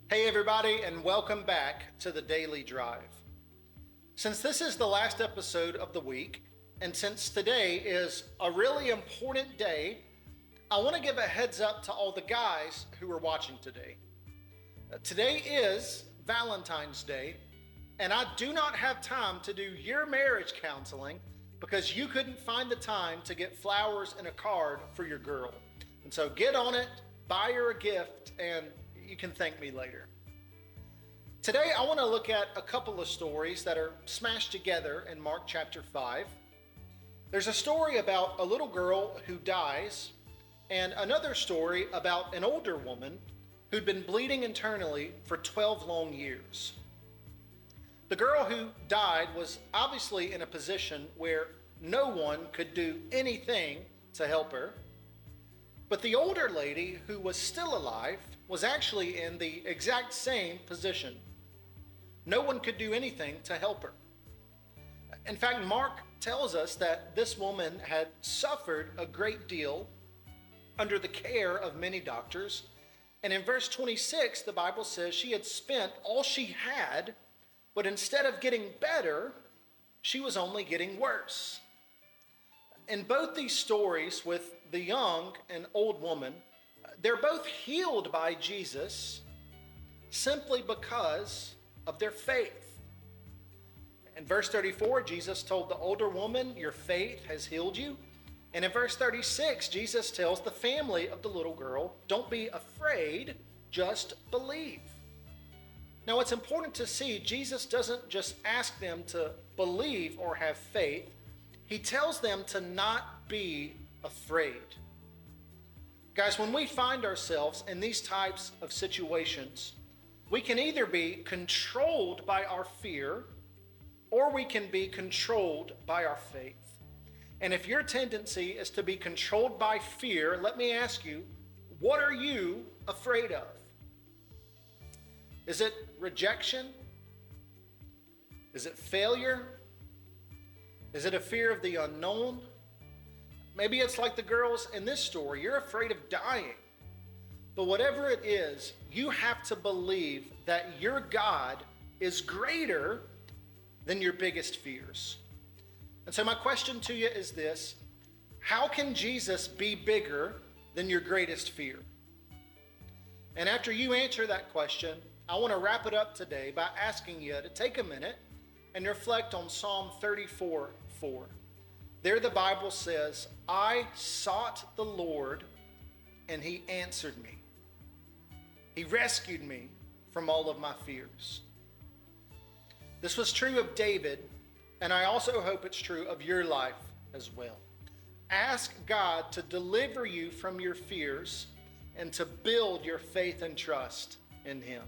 Hey everybody, and welcome back to the Daily Drive. Since this is the last episode of the week, and since today is a really important day, I want to give a heads up to all the guys who are watching today. Today is Valentine's Day, and I do not have time to do your marriage counseling because you couldn't find the time to get flowers and a card for your girl. And so get on it, buy her a gift, and you can thank me later. Today, I want to look at a couple of stories that are smashed together in Mark chapter 5. There's a story about a little girl who dies, and another story about an older woman who'd been bleeding internally for 12 long years. The girl who died was obviously in a position where no one could do anything to help her. But the older lady who was still alive was actually in the exact same position. No one could do anything to help her. In fact, Mark tells us that this woman had suffered a great deal under the care of many doctors. And in verse 26, the Bible says she had spent all she had, but instead of getting better, she was only getting worse. In both these stories with the young and old woman, they're both healed by Jesus simply because of their faith. In verse 34, Jesus told the older woman, "Your faith has healed you." And in verse 36, Jesus tells the family of the little girl, "Don't be afraid, just believe." Now, it's important to see Jesus doesn't just ask them to believe or have faith. He tells them to not be afraid. Guys, when we find ourselves in these types of situations, we can either be controlled by our fear or we can be controlled by our faith. And if your tendency is to be controlled by fear, let me ask you, what are you afraid of? Is it rejection? Is it failure? Is it a fear of the unknown? Maybe it's like the girls in this story. You're afraid of dying. But whatever it is, you have to believe that your God is greater than your biggest fears. And so my question to you is this: how can Jesus be bigger than your greatest fear? And after you answer that question, I want to wrap it up today by asking you to take a minute and reflect on Psalm 34:4. There the Bible says, "I sought the Lord, and he answered me. He rescued me from all of my fears." This was true of David, and I also hope it's true of your life as well. Ask God to deliver you from your fears and to build your faith and trust in him.